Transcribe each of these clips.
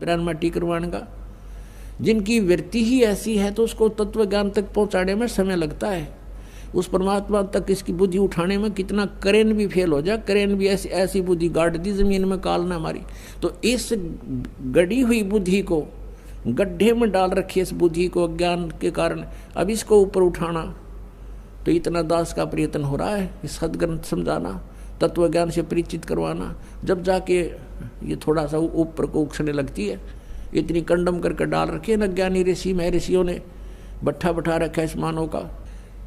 ब्राह्मण माटी करवाने का। जिनकी वृत्ति ही ऐसी है तो उसको तत्व ज्ञान तक पहुंचाने में समय लगता है। उस परमात्मा तक इसकी बुद्धि उठाने में कितना करेन भी फेल हो जाए, करेन भी ऐसी बुद्धि गाड़ दी जमीन में काल ने हमारी। तो इस गड़ी हुई बुद्धि को गड्ढे में डाल रखी, इस बुद्धि को अज्ञान के कारण, अब इसको ऊपर उठाना तो इतना दास का प्रयत्न हो रहा है। इस सदग्रंथ समझाना, तत्व ज्ञान से परिचित करवाना, जब जाके ये थोड़ा सा ऊपर को उछलने लगती है। इतनी कंडम करके डाल रखे न ज्ञानी ऋषि में ऋषियों ने बट्ठा बैठा रखा है इस मानव का।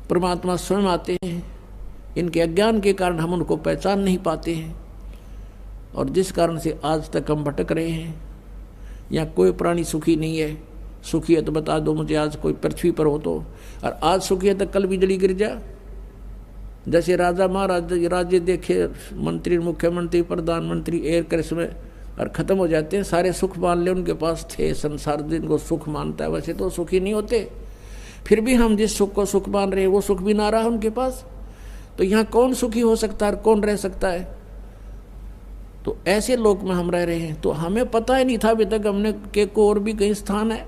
परमात्मा स्वयं आते हैं, इनके अज्ञान के कारण हम उनको पहचान नहीं पाते हैं, और जिस कारण से आज तक हम भटक रहे हैं। यहाँ कोई प्राणी सुखी नहीं है। सुखी है तो बता दो मुझे, आज कोई पृथ्वी पर हो तो। और आज सुखी है तो कल बिजली गिर जा। जैसे राजा महाराज राज्य देखे, मंत्री मुख्यमंत्री प्रधानमंत्री एयर क्रैश में और ख़त्म हो जाते हैं। सारे सुख मान ले उनके पास थे, संसार जिनको सुख मानता है वैसे तो सुखी नहीं होते। फिर भी हम जिस सुख को सुख मान रहे हैं वो सुख भी ना रहा उनके पास। तो यहाँ कौन सुखी हो सकता है, कौन रह सकता है? तो ऐसे लोक में हम रह रहे हैं। तो हमें पता ही नहीं था अभी तक हमने के को और भी कहीं स्थान है।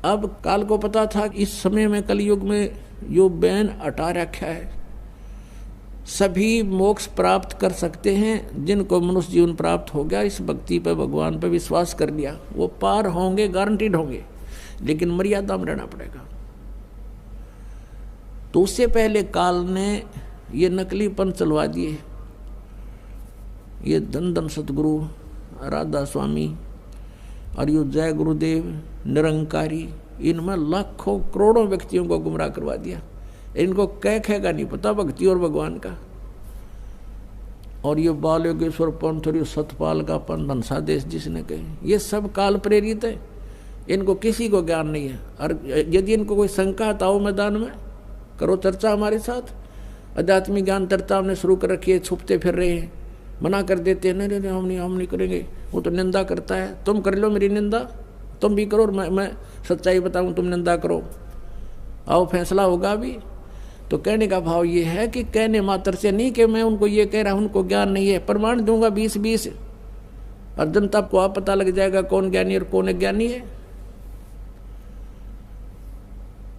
अब काल को पता था इस समय में कलयुग में यो बैन हटा रखा है। सभी मोक्ष प्राप्त कर सकते हैं जिनको मनुष्य जीवन प्राप्त हो गया, इस भक्ति पे भगवान पे विश्वास कर लिया, वो पार होंगे, गारंटीड होंगे, लेकिन मर्यादा में रहना पड़ेगा। तो उससे पहले काल ने ये नकलीपन चलवा दिए। ये धन धन सतगुरु राधा स्वामी और यो जय गुरुदेव निरंकारी, इनमें लाखों करोड़ों व्यक्तियों को गुमराह करवा दिया। इनको कह का नहीं पता भक्ति और भगवान का। और ये बाल योगेश्वर पंथ और सतपाल का पंथ धनसादेश जिसने कहे, ये सब काल प्रेरित है। इनको किसी को ज्ञान नहीं है। और यदि इनको कोई शंका है तो आओ मैदान में करो चर्चा हमारे साथ। आध्यात्मिक ज्ञान चर्चा हमने शुरू कर रखी है, छुपते फिर रहे हैं, मना कर देते हैं, नहीं हम नहीं करेंगे, वो तो निंदा करता है। तुम कर लो मेरी निंदा, तुम भी करो, और मैं सच्चाई बताऊं, तुम निंदा करो, आओ फैसला होगा अभी। तो कहने का भाव ये है कि कहने मात्र से नहीं कि मैं उनको ये कह रहा हूं उनको ज्ञान नहीं है। प्रमाण दूंगा 20-20 और जनता को आप पता लग जाएगा कौन ज्ञानी और कौन अज्ञानी है।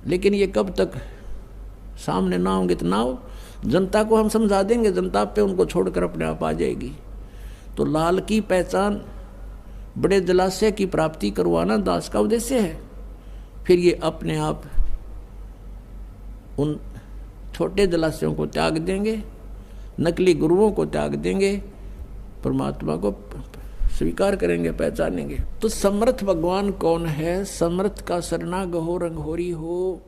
लेकिन ये कब तक सामने ना होंगे तो ना हो। जनता को हम समझा देंगे, जनता पे उनको छोड़कर अपने आप आ जाएगी। तो लाल की पहचान, बड़े जलाशय की प्राप्ति करवाना दास का उद्देश्य है। फिर ये अपने आप उन छोटे जलाशयों को त्याग देंगे, नकली गुरुओं को त्याग देंगे, परमात्मा को स्वीकार करेंगे, पहचानेंगे। तो समर्थ भगवान कौन है? समर्थ का सरना गहो रंग होरी हो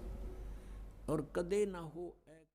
और कदे ना हो।